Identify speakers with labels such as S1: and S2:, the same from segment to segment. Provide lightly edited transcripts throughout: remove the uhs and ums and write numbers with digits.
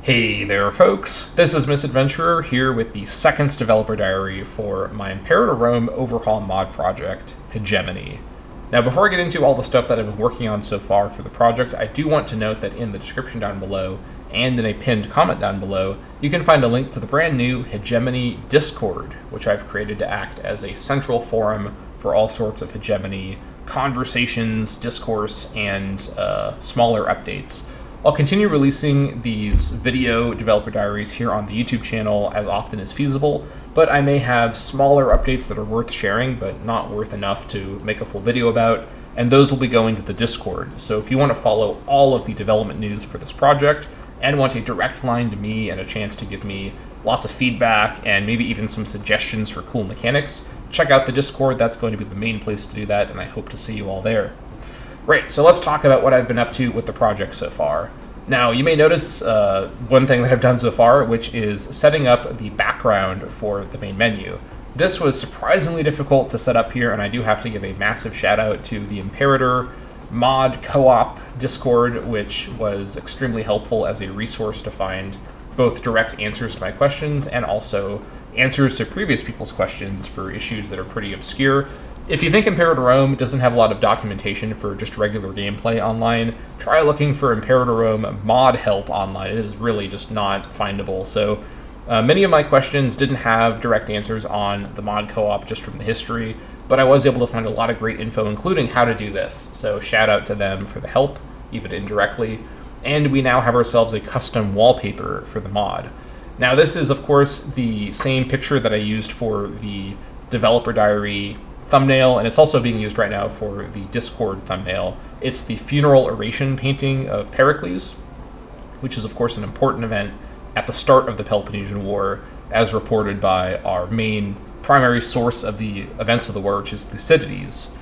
S1: Hey there folks, this is Misadventurer here with the second developer diary for my Imperator Rome overhaul mod project, Hegemony. Now before I get into all the stuff that I've been working on so far for the project, I do want to note that in the description down below and in a pinned comment down below, you can find a link to the brand new Hegemony Discord, which I've created to act as a central forum for all sorts of Hegemony conversations, discourse, and smaller updates. I'll continue releasing these video developer diaries here on the YouTube channel as often as feasible, but I may have smaller updates that are worth sharing, but not worth enough to make a full video about, and those will be going to the Discord. So if you want to follow all of the development news for this project, and want a direct line to me and a chance to give me lots of feedback and maybe even some suggestions for cool mechanics, check out the Discord. That's going to be the main place to do that, and I hope to see you all there. Right, so let's talk about what I've been up to with the project so far. Now, you may notice one thing that I've done so far, which is setting up the background for the main menu. This was surprisingly difficult to set up here, and I do have to give a massive shout out to the Imperator mod co-op Discord, which was extremely helpful as a resource to find both direct answers to my questions and also answers to previous people's questions for issues that are pretty obscure. If you think Imperator Rome doesn't have a lot of documentation for just regular gameplay online, try looking for Imperator Rome mod help online. It is really just not findable. So many of my questions didn't have direct answers on the mod co-op just from the history, but I was able to find a lot of great info, including how to do this. So shout out to them for the help, even indirectly. And we now have ourselves a custom wallpaper for the mod. Now this is, of course, the same picture that I used for the developer diary thumbnail, and it's also being used right now for the Discord thumbnail. It's the funeral oration painting of Pericles, which is of course an important event at the start of the Peloponnesian War, as reported by our main primary source of the events of the war, which is Thucydides.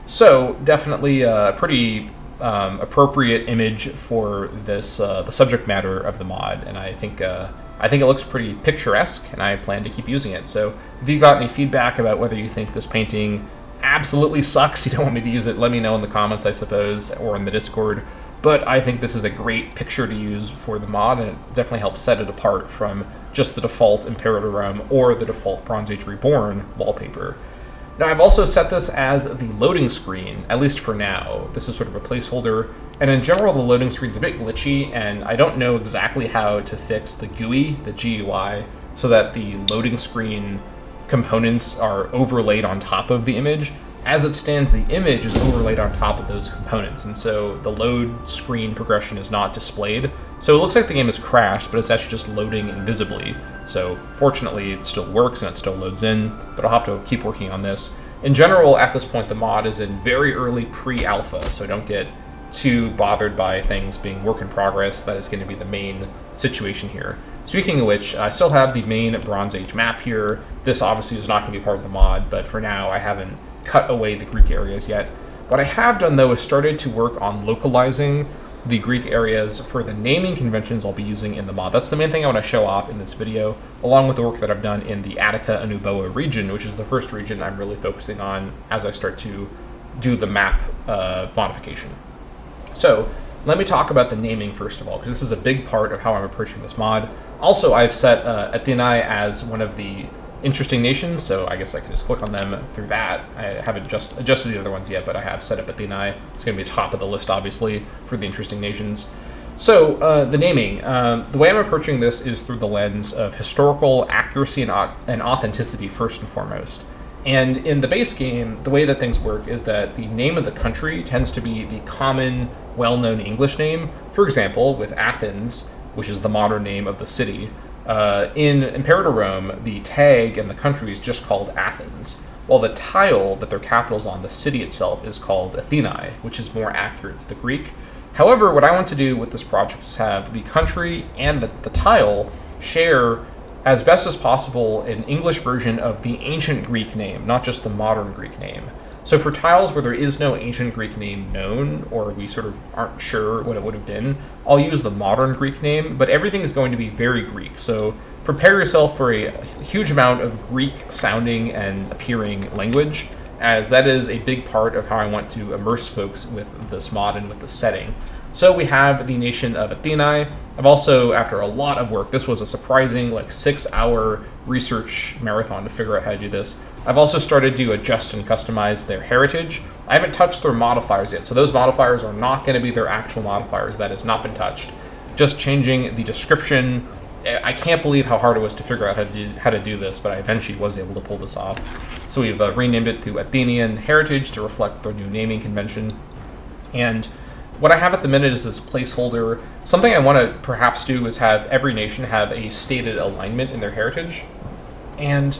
S1: So definitely a pretty appropriate image for this the subject matter of the mod, and I think it looks pretty picturesque, and I plan to keep using it. So if you've got any feedback about whether you think this painting absolutely sucks, you don't want me to use it, let me know in the comments, I suppose, or in the Discord. But I think this is a great picture to use for the mod, and it definitely helps set it apart from just the default Imperator Rome or the default Bronze Age Reborn wallpaper. Now, I've also set this as the loading screen, at least for now. This is sort of a placeholder, and in general, the loading screen's a bit glitchy, and I don't know exactly how to fix the GUI, the GUI, so that the loading screen components are overlaid on top of the image. As it stands, the image is overlaid on top of those components, and so the load screen progression is not displayed. So it looks like the game has crashed, but it's actually just loading invisibly. So fortunately, it still works and it still loads in, but I'll have to keep working on this. In general, at this point, the mod is in very early pre-alpha, so don't get too bothered by things being work in progress. That is going to be the main situation here. Speaking of which, I still have the main Bronze Age map here. This obviously is not going to be part of the mod, but for now I haven't cut away the Greek areas yet. What I have done, though, is started to work on localizing the Greek areas for the naming conventions I'll be using in the mod. That's the main thing I want to show off in this video, along with the work that I've done in the Attica and Euboea region, which is the first region I'm really focusing on as I start to do the map modification. So let me talk about the naming first of all, because this is a big part of how I'm approaching this mod. Also, I've set Athenae as one of the interesting nations, so I guess I can just click on them through that. I haven't adjusted the other ones yet, but I have set up Athenae. It's going to be top of the list, obviously, for the interesting nations. So the naming, the way I'm approaching this is through the lens of historical accuracy and authenticity first and foremost. And in the base game, the way that things work is that the name of the country tends to be the common, well-known English name. For example, with Athens, which is the modern name of the city, in Imperator Rome, the tag and the country is just called Athens, while the tile that their capital is on, the city itself, is called Athenae, which is more accurate to the Greek. However, what I want to do with this project is have the country and the tile share, as best as possible, an English version of the ancient Greek name, not just the modern Greek name. So for tiles where there is no ancient Greek name known, or we sort of aren't sure what it would have been, I'll use the modern Greek name, but everything is going to be very Greek. So prepare yourself for a huge amount of Greek sounding and appearing language, as that is a big part of how I want to immerse folks with this mod and with the setting. So we have the nation of Athenae. I've also, after a lot of work, this was a surprising 6-hour research marathon to figure out how to do this. I've also started to adjust and customize their heritage. I haven't touched their modifiers yet, so those modifiers are not going to be their actual modifiers. That has not been touched. Just changing the description. I can't believe how hard it was to figure out how to do this, but I eventually was able to pull this off. So we've renamed it to Athenian Heritage to reflect their new naming convention. And what I have at the minute is this placeholder. Something I want to perhaps do is have every nation have a stated alignment in their heritage. And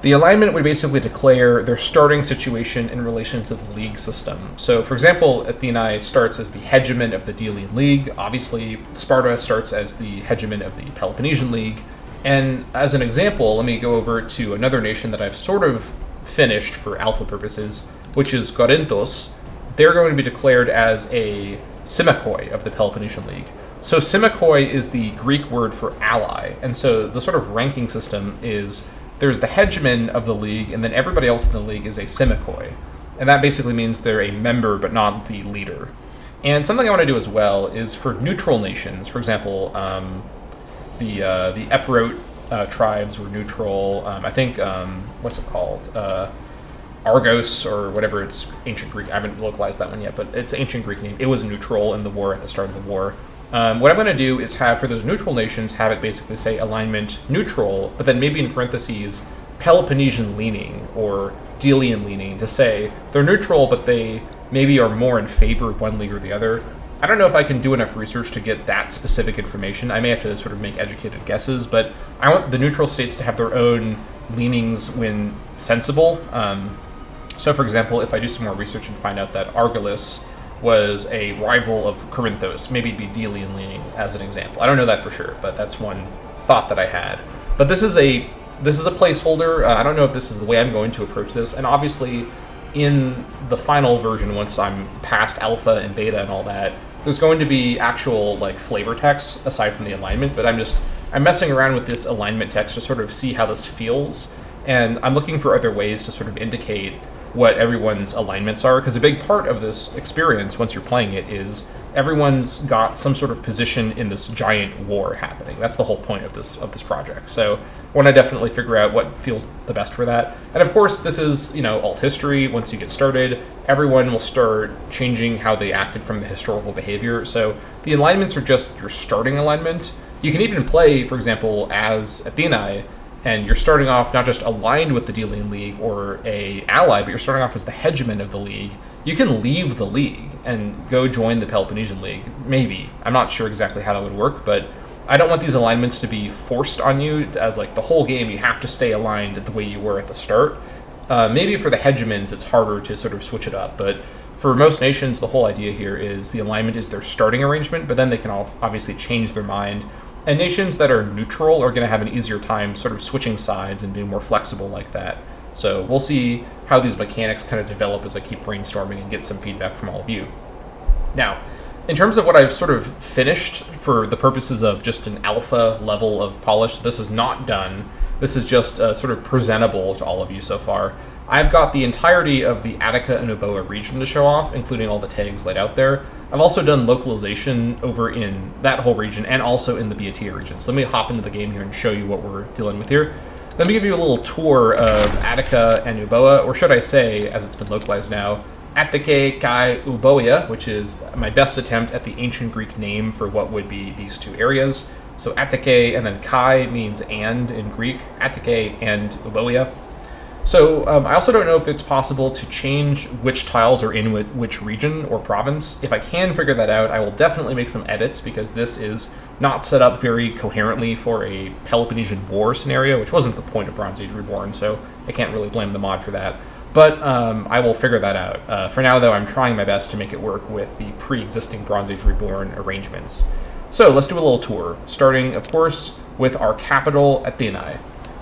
S1: the alignment would basically declare their starting situation in relation to the league system. So, for example, Athenae starts as the hegemon of the Delian League. Obviously, Sparta starts as the hegemon of the Peloponnesian League. And as an example, let me go over to another nation that I've sort of finished for alpha purposes, which is Corinthos. They're going to be declared as a Symmachoi of the Peloponnesian League. So Symmachoi is the Greek word for ally. And so the sort of ranking system is there's the hegemon of the league, and then everybody else in the league is a Symmachoi. And that basically means they're a member, but not the leader. And something I want to do as well is for neutral nations, for example, the Epirot tribes were neutral. I think, what's it called? Argos, or whatever it's ancient Greek. I haven't localized that one yet, but it's ancient Greek name. It was neutral in the war at the start of the war. What I'm going to do is have, for those neutral nations, have it basically say alignment neutral, but then maybe in parentheses, Peloponnesian leaning or Delian leaning to say they're neutral, but they maybe are more in favor of one league or the other. I don't know if I can do enough research to get that specific information. I may have to sort of make educated guesses, but I want the neutral states to have their own leanings when sensible. So, for example, if I do some more research and find out that Argolis was a rival of Corinthos, maybe it'd be Delian leaning as an example. I don't know that for sure, but that's one thought that I had. But this is a placeholder. I don't know if this is the way I'm going to approach this. And obviously, in the final version, once I'm past alpha and beta and all that, there's going to be actual flavor text aside from the alignment. But I'm messing around with this alignment text to sort of see how this feels, and I'm looking for other ways to sort of indicate what everyone's alignments are, because a big part of this experience, once you're playing it, is everyone's got some sort of position in this giant war happening. That's the whole point of this project. So I want to definitely figure out what feels the best for that. And of course, this is alt history. Once you get started, everyone will start changing how they acted from the historical behavior. So the alignments are just your starting alignment. You can even play, for example, as Athenae, and you're starting off not just aligned with the Delian League or a ally, but you're starting off as the hegemon of the league. You can leave the league and go join the Peloponnesian League. Maybe. I'm not sure exactly how that would work, but I don't want these alignments to be forced on you as the whole game you have to stay aligned the way you were at the start. Maybe for the hegemons it's harder to sort of switch it up, but for most nations the whole idea here is the alignment is their starting arrangement, but then they can obviously change their mind. And nations that are neutral are going to have an easier time sort of switching sides and being more flexible like that. So we'll see how these mechanics kind of develop as I keep brainstorming and get some feedback from all of you. Now, in terms of what I've sort of finished for the purposes of just an alpha level of polish, this is not done. This is just sort of presentable to all of you so far. I've got the entirety of the Attica and Euboea region to show off, including all the tags laid out there. I've also done localization over in that whole region and also in the Boeotia region. So let me hop into the game here and show you what we're dealing with here. Let me give you a little tour of Attica and Euboea, or should I say, as it's been localized now, Attica kai Euboea, which is my best attempt at the ancient Greek name for what would be these two areas. So Attica and then kai means and in Greek, Attica and Euboea. So I also don't know if it's possible to change which tiles are in which region or province. If I can figure that out, I will definitely make some edits, because this is not set up very coherently for a Peloponnesian War scenario, which wasn't the point of Bronze Age Reborn, so I can't really blame the mod for that. But I will figure that out. For now, though, I'm trying my best to make it work with the pre-existing Bronze Age Reborn arrangements. So let's do a little tour, starting, of course, with our capital, Athenae.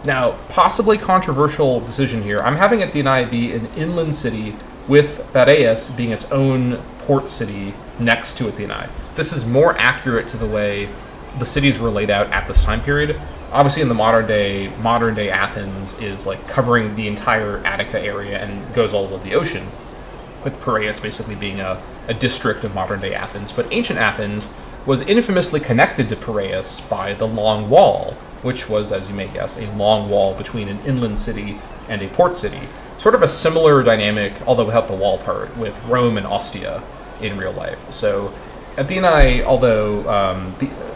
S1: Now, possibly controversial decision here. I'm having Athenae be an inland city with Piraeus being its own port city next to Athenae. This is more accurate to the way the cities were laid out at this time period. Obviously, in the modern day Athens is covering the entire Attica area and goes all over the ocean, with Piraeus basically being a a district of modern-day Athens. But ancient Athens was infamously connected to Piraeus by the Long Wall, which was, as you may guess, a long wall between an inland city and a port city. Sort of a similar dynamic, although without the wall part, with Rome and Ostia in real life. So Athenae, although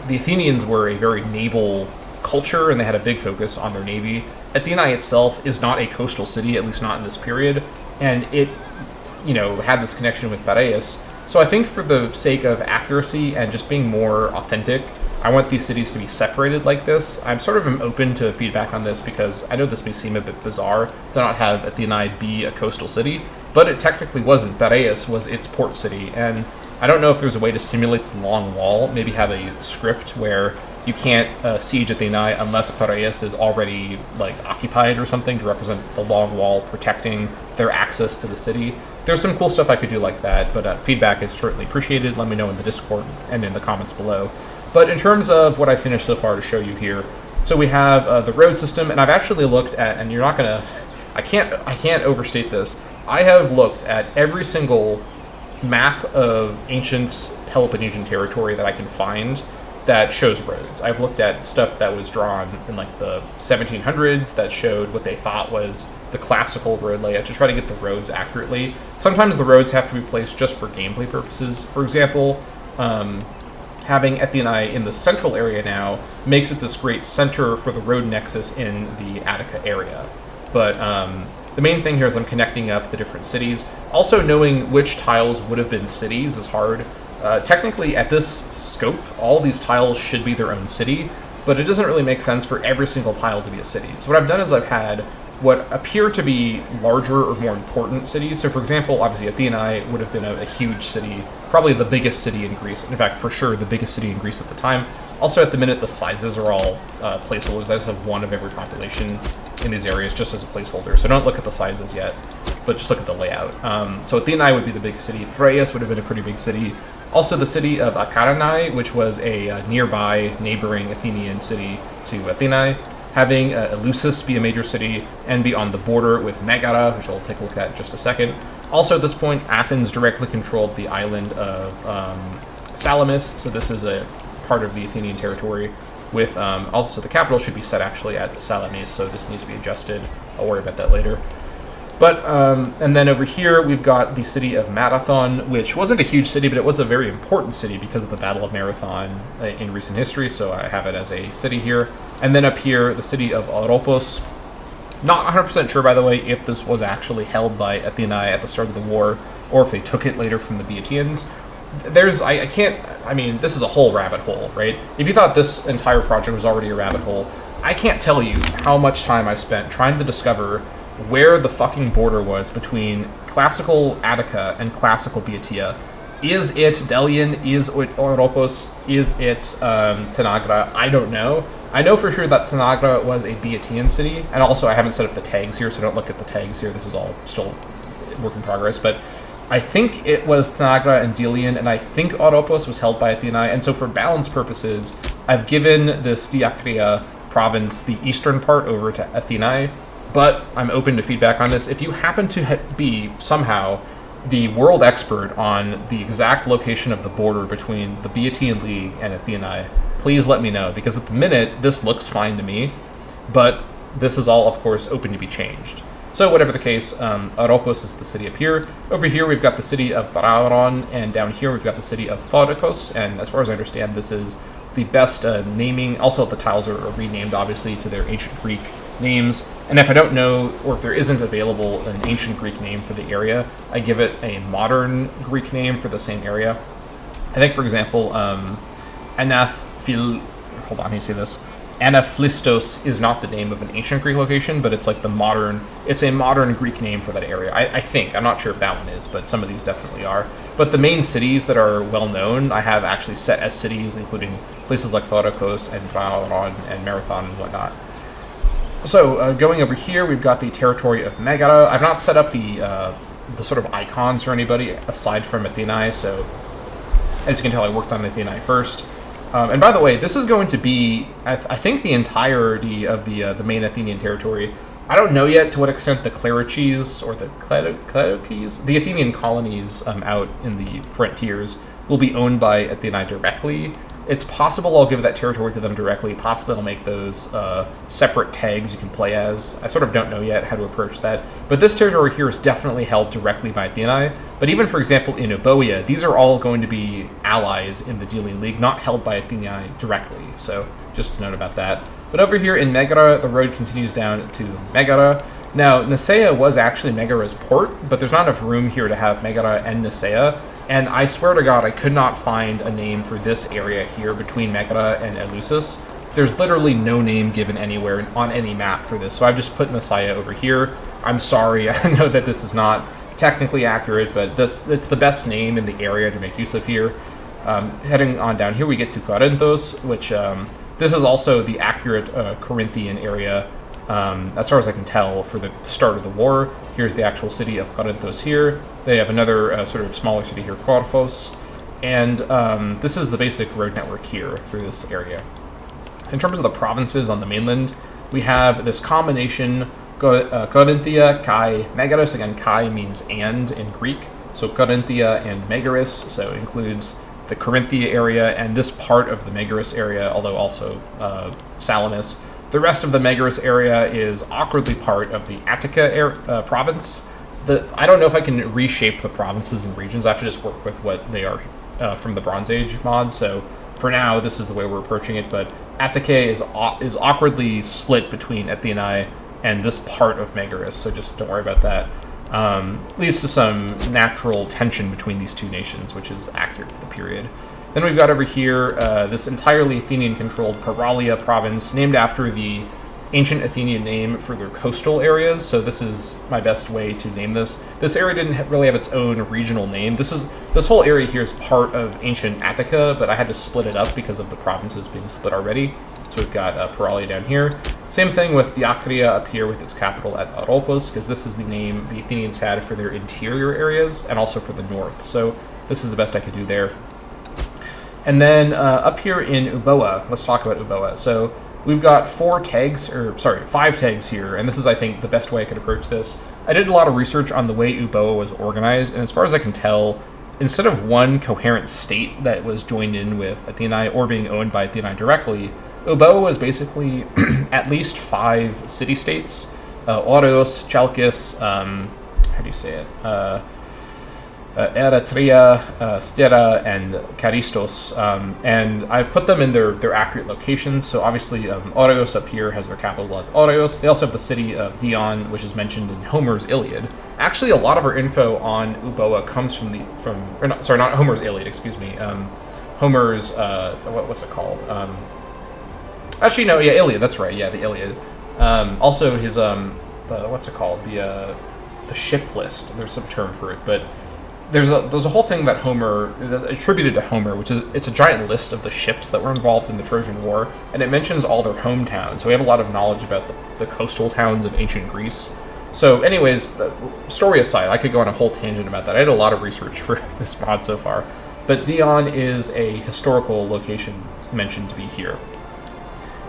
S1: the Athenians were a very naval culture and they had a big focus on their navy, Athenae itself is not a coastal city, at least not in this period, and it, had this connection with Piraeus. So I think for the sake of accuracy and just being more authentic, I want these cities to be separated like this. I'm sort of open to feedback on this because I know this may seem a bit bizarre to not have Athenae be a coastal city, but it technically wasn't. Piraeus was its port city, and I don't know if there's a way to simulate the Long Wall, maybe have a script where you can't siege Athenae unless Piraeus is already occupied or something to represent the Long Wall protecting their access to the city. There's some cool stuff I could do like that, but feedback is certainly appreciated. Let me know in the Discord and in the comments below. But in terms of what I finished so far to show you here, so we have the road system, and I've actually looked at, and you're not gonna, I can't overstate this. I have looked at every single map of ancient Peloponnesian territory that I can find that shows roads. I've looked at stuff that was drawn in the 1700s that showed what they thought was the classical road layout to try to get the roads accurately. Sometimes the roads have to be placed just for gameplay purposes. For example, having Athenae in the central area now makes it this great center for the road nexus in the Attica area. But the main thing here is I'm connecting up the different cities. Also, knowing which tiles would have been cities is hard. Technically, at this scope, all these tiles should be their own city, but it doesn't really make sense for every single tile to be a city. So what I've done is I've had what appear to be larger or more important cities. So for example, obviously Athenae would have been a huge city, probably the biggest city in Greece. In fact, for sure, the biggest city in Greece at the time. Also, at the minute, the sizes are all placeholders. I just have one of every population in these areas just as a placeholder. So don't look at the sizes yet, but just look at the layout. So Athenae would be the biggest city. Piraeus would have been a pretty big city. Also, the city of Akaranae, which was a nearby neighboring Athenian city to Athenae, having Eleusis be a major city and be on the border with Megara, which I'll take a look at in just a second. Also, at this point, Athens directly controlled the island of Salamis, so this is a part of the Athenian territory. With also, the capital should be set actually at Salamis, so this needs to be adjusted. I'll worry about that later. But, and then over here, we've got the city of Marathon, which wasn't a huge city, but it was a very important city because of the Battle of Marathon in recent history, so I have it as a city here. And then up here, the city of Oropos. Not 100% sure, by the way, if this was actually held by Athenae at the start of the war, or if they took it later from the Boeotians. I mean, this is a whole rabbit hole, right? If you thought this entire project was already a rabbit hole, I can't tell you how much time I spent trying to discover where the fucking border was between classical Attica and classical Boeotia. Is it Delian? Is it Oropos? Is it Tanagra? I don't know. I know for sure that Tanagra was a Boeotian city, and also I haven't set up the tags here, so don't look at the tags here. This is all still work in progress, but I think it was Tanagra and Delian, and I think Oropos was held by Athenae, and so for balance purposes, I've given this Diakria province the eastern part over to Athenae, but I'm open to feedback on this. If you happen to be somehow the world expert on the exact location of the border between the Boeotian League and Athenae, please let me know, because at the minute, this looks fine to me, but this is all, of course, open to be changed. So whatever the case, Oropos is the city up here. Over here, we've got the city of Pararon, and down here, we've got the city of Thorikos, and as far as I understand, this is the best naming. Also, the tiles are renamed, obviously, to their ancient Greek names, and if I don't know, or if there isn't available an ancient Greek name for the area, I give it a modern Greek name for the same area. I think, for example, hold on, how do you say this? Anaphlistos is not the name of an ancient Greek location, but it's like it's a modern Greek name for that area. I think, I'm not sure if that one is, but some of these definitely are. But the main cities that are well known, I have actually set as cities, including places like Thorikos and Pararon and Marathon and whatnot. So going over here, we've got the territory of Megara. I've not set up the sort of icons for anybody aside from Athenae, so as you can tell, I worked on Athenae first. And by the way, this is going to be, I think, the entirety of the main Athenian territory. I don't know yet to what extent the cleriches or the clerices, the Athenian colonies out in the frontiers, will be owned by Atheni directly. It's possible I'll give that territory to them directly. Possibly I'll make those separate tags you can play as. I sort of don't know yet how to approach that. But this territory here is definitely held directly by Atheni. But even, for example, in Euboea, these are all going to be allies in the Delian League, not held by Atheni directly. So just to note about that. But over here in Megara, the road continues down to Megara. Now, Nicaea was actually Megara's port, but there's not enough room here to have Megara and Nicaea. And I swear to God, I could not find a name for this area here between Megara and Eleusis. There's literally no name given anywhere on any map for this, so I've just put Nicaea over here. I'm sorry, I know that this is not technically accurate, but it's the best name in the area to make use of here. Heading on down here, we get to Corinthos, which this is also the accurate Corinthian area, as far as I can tell, for the start of the war. Here's the actual city of Corinthos here. They have another sort of smaller city here, Corphos. And this is the basic road network here through this area. In terms of the provinces on the mainland, we have this combination, Corinthia, Kai, Megaris. Again, Kai means and in Greek. So Corinthia and Megaris, so it includes the Corinthia area and this part of the Megaris area, although also Salamis. The rest of the Megaris area is awkwardly part of the Attica province. I don't know if I can reshape the provinces and regions. I have to just work with what they are from the Bronze Age mod. So for now, this is the way we're approaching it. But Attica is awkwardly split between Atheni and this part of Megaris. So just don't worry about that. Leads to some natural tension between these two nations, which is accurate to the period. Then we've got over here this entirely Athenian-controlled Paralia province, named after the ancient Athenian name for their coastal areas. So this is my best way to name this. This area didn't really have its own regional name. This whole area here is part of ancient Attica, but I had to split it up because of the provinces being split already. So we've got Paralia down here. Same thing with Diacria up here with its capital at Oropos, because this is the name the Athenians had for their interior areas and also for the north. So this is the best I could do there. And then up here in Euboea, let's talk about Euboea. So we've got 5 tags here, and this is, I think, the best way I could approach this. I did a lot of research on the way Euboea was organized, and as far as I can tell, instead of one coherent state that was joined in with Atheni or being owned by Atheni directly, Euboea was basically at least 5 city-states, Oreos, Chalkis, how do you say it? Eretria, Stera, and Charistos, and I've put them in their accurate locations. So obviously, Oreos up here has their capital at Oreos. They also have the city of Dion, which is mentioned in Homer's Iliad. Actually, a lot of our info on Euboea comes from not Homer's Iliad, excuse me. Homer's what's it called? Actually, no, yeah, Iliad. That's right. Yeah, the Iliad. Also, his what's it called? The ship list. There's some term for it, but there's a whole thing that Homer attributed to Homer, which is it's a giant list of the ships that were involved in the Trojan War, and it mentions all their hometowns. So we have a lot of knowledge about the coastal towns of ancient Greece. So, anyways, story aside, I could go on a whole tangent about that. I did a lot of research for this mod so far, but Dion is a historical location mentioned to be here.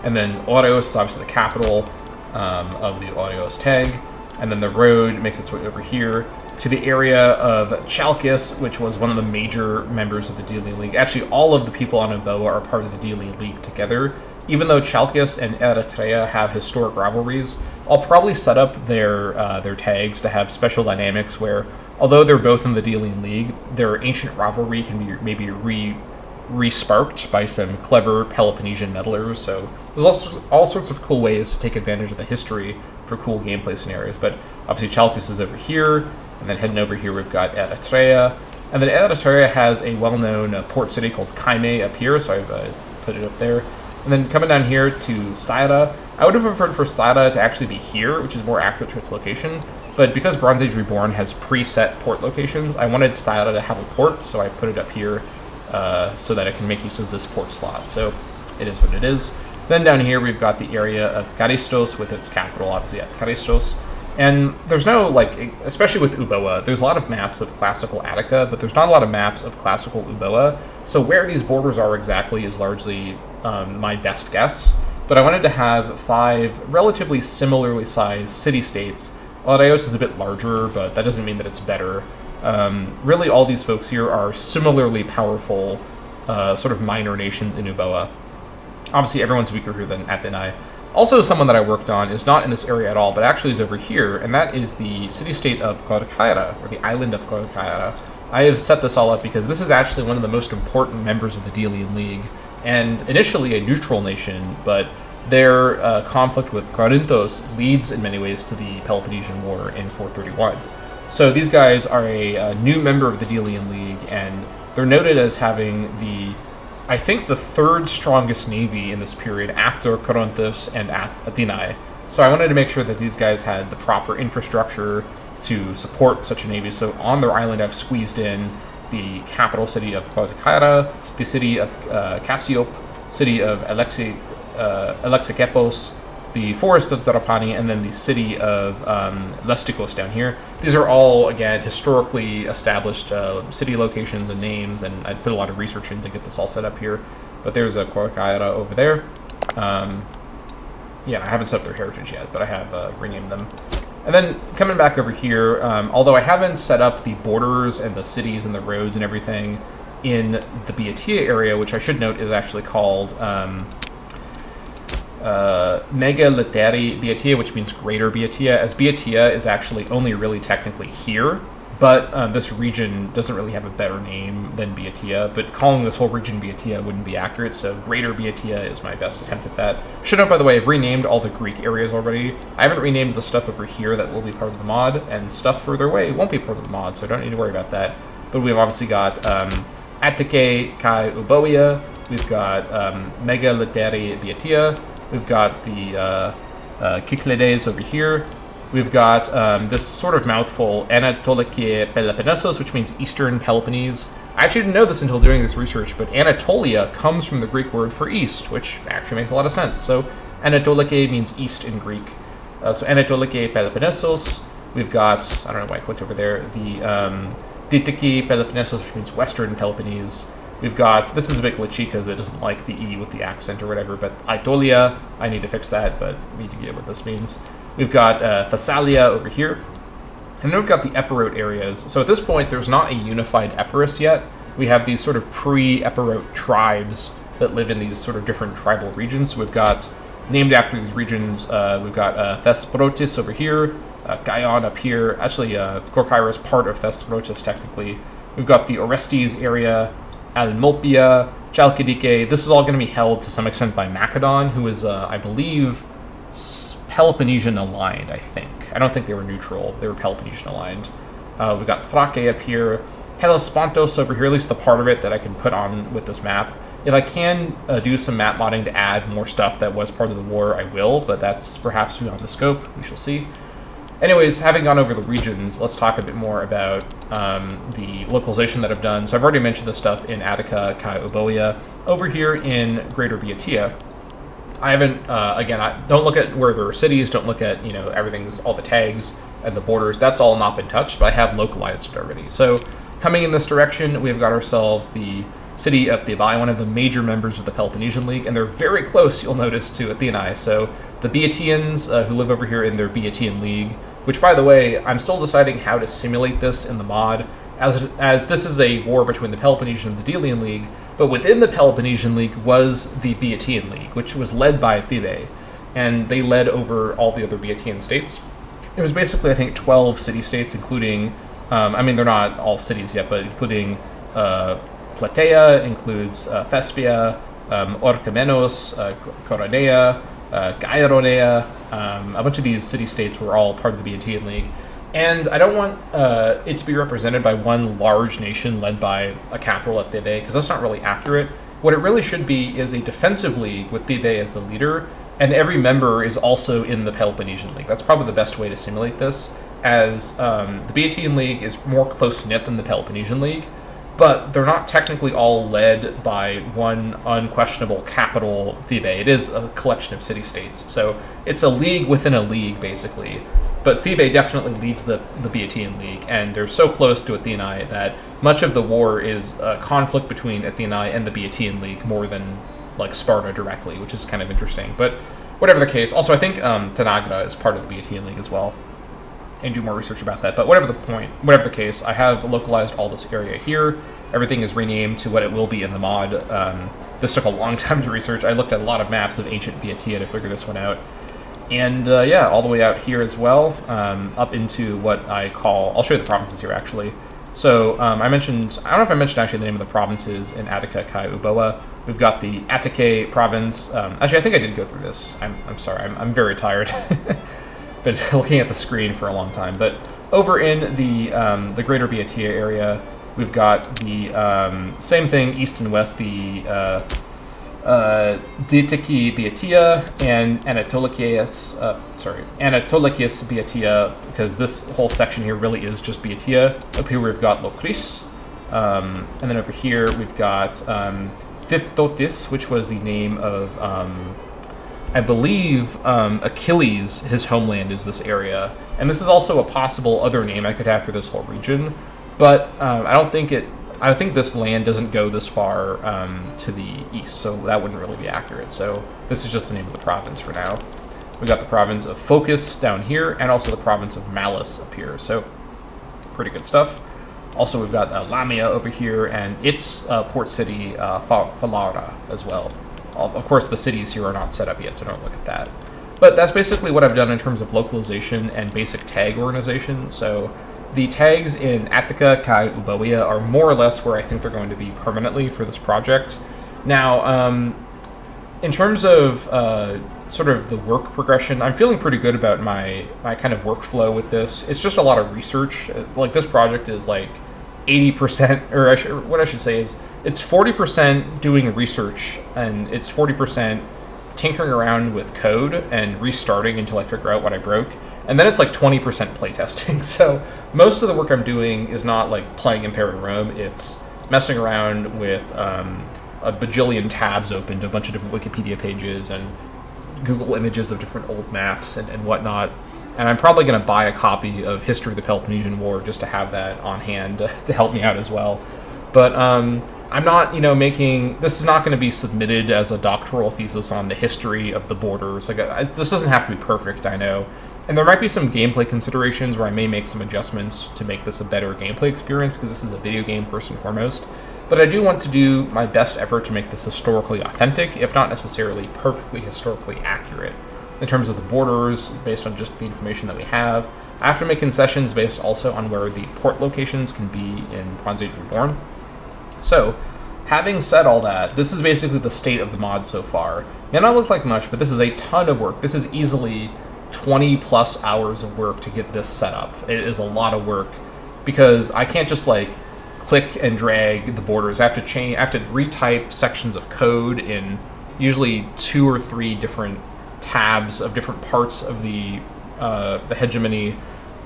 S1: And then Oreos is obviously the capital of the Oreos tag, and then the road makes its way over here to the area of Chalkis, which was one of the major members of the Delian League. Actually, all of the people on Euboea are part of the Delian League together. Even though Chalkis and Eretria have historic rivalries, I'll probably set up their tags to have special dynamics where, although they're both in the Delian League, their ancient rivalry can be maybe re-sparked by some clever Peloponnesian meddlers. So there's also all sorts of cool ways to take advantage of the history for cool gameplay scenarios. But obviously Chalkis is over here, and then heading over here we've got Eretria. And then Eretria has a well-known port city called Kyme up here, so I've put it up there. And then coming down here to Styra, I would have preferred for Styra to actually be here, which is more accurate to its location. But because Bronze Age Reborn has preset port locations, I wanted Styra to have a port, so I put it up here so that I can make use of this port slot. So it is what it is. Then down here we've got the area of Charistos with its capital, obviously, at Charistos. And there's no, especially with Euboea, there's a lot of maps of classical Attica, but there's not a lot of maps of classical Euboea. So where these borders are exactly is largely my best guess. but I wanted to have 5 relatively similarly sized city-states. Laos is a bit larger, but that doesn't mean that it's better. Really, all these folks here are similarly powerful, sort of minor nations in Uboa. Obviously, everyone's weaker here than Atenai. Also, someone that I worked on is not in this area at all, but actually is over here, and that is the city-state of Korkaira, or the island of Korkaira. I have set this all up because this is actually one of the most important members of the Delian League, and initially a neutral nation, but their conflict with Corinthos leads in many ways to the Peloponnesian War in 431. So these guys are a new member of the Delian League, and they're noted as having I think the 3rd strongest navy in this period after Corinthos and Athenae. So I wanted to make sure that these guys had the proper infrastructure to support such a navy. So on their island, I've squeezed in the capital city of Korkaira, the city of Cassiope, city of Alexikepos, the forest of Tarapani, and then the city of Lestikos down here. These are all, again, historically established city locations and names, and I put a lot of research in to get this all set up here. But there's a Korkaira over there. Yeah, I haven't set up their heritage yet, but I have renamed them. And then coming back over here, although I haven't set up the borders and the cities and the roads and everything in the Beatia area, which I should note is actually called Mega Literi Beatia, which means Greater Beatia, as Beatia is actually only really technically here, but this region doesn't really have a better name than Beatia, but calling this whole region Beatia wouldn't be accurate, so Greater Beatia is my best attempt at that. Should note, by the way, I've renamed all the Greek areas already. I haven't renamed the stuff over here that will be part of the mod, and stuff further away won't be part of the mod, so I don't need to worry about that. But we've obviously got Atike Kai Uboia, we've got Mega Literi Beatia, we've got the Kyklades over here. We've got this sort of mouthful, Anatolike Peloponnesos, which means Eastern Peloponnese. I actually didn't know this until doing this research, but Anatolia comes from the Greek word for east, which actually makes a lot of sense. So Anatolike means east in Greek. So Anatolike Peloponnesos. We've got, I don't know why I clicked over there, the Ditiki Peloponnesos, which means Western Peloponnese. We've got, this is a bit glitchy because it doesn't like the E with the accent or whatever, but Aetolia, I need to fix that, but we need to get what this means. We've got Thessalia over here, and then we've got the Epirote areas. So at this point, there's not a unified Epirus yet. We have these sort of pre-Epirote tribes that live in these sort of different tribal regions. So we've got, named after these regions, we've got Thesprotis over here, Gaion up here. Actually, Korkaira is part of Thesprotis, technically. We've got the Orestes area, Almopia, Chalkidike. This is all going to be held to some extent by Macedon, who is, I believe, Peloponnesian aligned, I think. I don't think they were neutral. They were Peloponnesian aligned. We've got Thrake up here. Hellespontos over here, at least the part of it that I can put on with this map. If I can do some map modding to add more stuff that was part of the war, I will, but that's perhaps beyond the scope. We shall see. Anyways, having gone over the regions, let's talk a bit more about the localization that I've done. So I've already mentioned this stuff in Attica, Kai Uboia. Over here in Greater Beatia, I haven't, again, don't look at where there are cities, don't look at, everything's, all the tags and the borders, that's all not been touched, but I have localized it already. So coming in this direction, we've got ourselves the city of Thebai, one of the major members of the Peloponnesian League, and they're very close, you'll notice, to Athenae. So the Beatians, who live over here in their Beatian League, which, by the way, I'm still deciding how to simulate this in the mod, as this is a war between the Peloponnesian and the Delian League, but within the Peloponnesian League was the Beatian League, which was led by Thebae, and they led over all the other Beatian states. It was basically, I think, 12 city-states, including, they're not all cities yet, but including Platea, includes Thespia, Orchomenos, Coronea, Gaironea, a bunch of these city-states were all part of the Beatian League. And I don't want it to be represented by one large nation led by a capital at Thebae, because that's not really accurate. What it really should be is a defensive league with Thebae as the leader, and every member is also in the Peloponnesian League. That's probably the best way to simulate this, as the Beatian League is more close-knit than the Peloponnesian League, but they're not technically all led by one unquestionable capital, Thebae. It is a collection of city-states, so it's a league within a league, basically. But Thebae definitely leads the Beatian League, and they're so close to Athenae that much of the war is a conflict between Athenae and the Beatian League more than, like Sparta directly, which is kind of interesting. But whatever the case, also I think Tanagra is part of the Boeotian League as well, and do more research about that. But whatever the case, I have localized all this area here. Everything is renamed to what it will be in the mod. This took a long time to research. I looked at a lot of maps of ancient Boeotia to figure this one out. And yeah, all the way out here as well, up into what I call, I'll show you the provinces here actually. So I don't know if I mentioned actually the name of the provinces in Attica, Kai, Euboea. We've got the Attica province. Actually, I think I did go through this. I'm sorry, I'm very tired. Been looking at the screen for a long time. But over in the greater Boeotia area, we've got the same thing, east and west, the Ditiki Boeotia and Anatolikias Boeotia, because this whole section here really is just Boeotia. Up here we've got Lokris, and then over here we've got Phthiotis, which was the name of, I believe, Achilles, his homeland is this area. And this is also a possible other name I could have for this whole region, but I think this land doesn't go this far to the east, so that wouldn't really be accurate. So this is just the name of the province for now. We've got the province of Focus down here, and also the province of Malice up here, so pretty good stuff. Also, we've got Lamia over here, and its port city, Falara, as well. Of course, the cities here are not set up yet, so don't look at that. But that's basically what I've done in terms of localization and basic tag organization. So the tags in Attica, Kai, Euboea are more or less where I think they're going to be permanently for this project. Now, in terms of sort of the work progression, I'm feeling pretty good about my kind of workflow with this. It's just a lot of research. Like, this project is like 80%, or what I should say is it's 40% doing research, and it's 40% tinkering around with code and restarting until I figure out what I broke. And then it's like 20% playtesting. So most of the work I'm doing is not like playing Imperator Rome. It's messing around with a bajillion tabs open to a bunch of different Wikipedia pages and Google images of different old maps and whatnot. And I'm probably going to buy a copy of History of the Peloponnesian War just to have that on hand to help me out as well. But I'm not, this is not going to be submitted as a doctoral thesis on the history of the borders. Like, this doesn't have to be perfect, I know. And there might be some gameplay considerations where I may make some adjustments to make this a better gameplay experience, because this is a video game first and foremost. But I do want to do my best effort to make this historically authentic, if not necessarily perfectly historically accurate. In terms of the borders, based on just the information that we have, I have to make concessions based also on where the port locations can be in Bronze Age Reborn. So, having said all that, this is basically the state of the mod so far. May not look like much, but this is a ton of work. This is easily 20 plus hours of work to get this set up. It is a lot of work, because I can't just like click and drag the borders. I have to retype sections of code in usually 2 or 3 different tabs of different parts of the Hegemony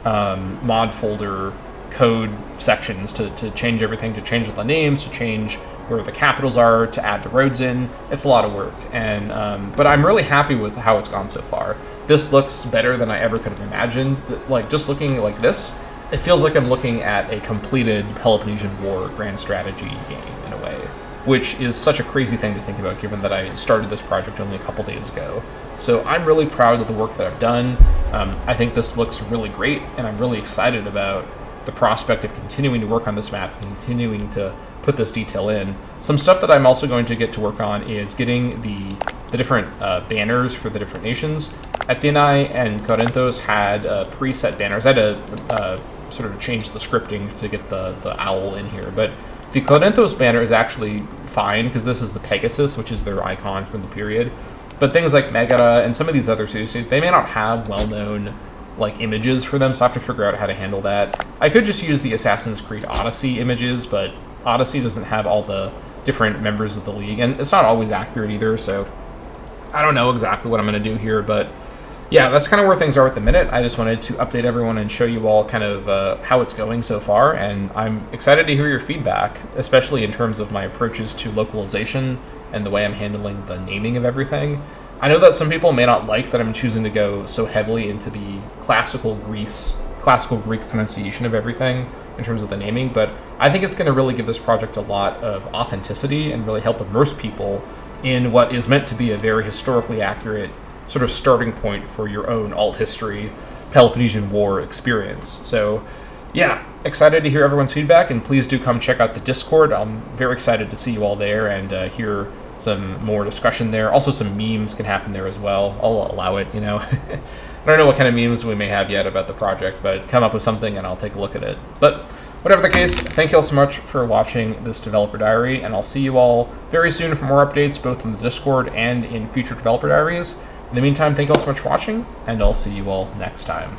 S1: mod folder code sections to change everything, to change the names, to change where the capitals are, to add the roads in. It's a lot of work, and but I'm really happy with how it's gone so far. This looks better than I ever could have imagined. Like, just looking like this, it feels like I'm looking at a completed Peloponnesian War grand strategy game in a way, which is such a crazy thing to think about given that I started this project only a couple days ago. So I'm really proud of the work that I've done. I think this looks really great, and I'm really excited about the prospect of continuing to work on this map and continuing to put this detail in. Some stuff that I'm also going to get to work on is getting the different banners for the different nations. Athenae and Corinthos had preset banners. I had to sort of change the scripting to get the owl in here, but the Corinthos banner is actually fine because this is the Pegasus, which is their icon from the period. But things like Megara and some of these other cities, they may not have well-known like images for them, so I have to figure out how to handle that. I could just use the Assassin's Creed Odyssey images, but Odyssey doesn't have all the different members of the League, and it's not always accurate either, so I don't know exactly what I'm going to do here, but yeah, that's kind of where things are at the minute. I just wanted to update everyone and show you all kind of how it's going so far, and I'm excited to hear your feedback, especially in terms of my approaches to localization and the way I'm handling the naming of everything. I know that some people may not like that I'm choosing to go so heavily into the classical Greek pronunciation of everything in terms of the naming, but I think it's going to really give this project a lot of authenticity and really help immerse people in what is meant to be a very historically accurate sort of starting point for your own alt history Peloponnesian War experience. So yeah, excited to hear everyone's feedback, and please do come check out the Discord. I'm very excited to see you all there and hear some more discussion there. Also, some memes can happen there as well. I'll allow it, I don't know what kind of memes we may have yet about the project, but come up with something and I'll take a look at it. But whatever the case, thank you all so much for watching this developer diary, and I'll see you all very soon for more updates, both in the Discord and in future developer diaries. In the meantime, thank you all so much for watching, and I'll see you all next time.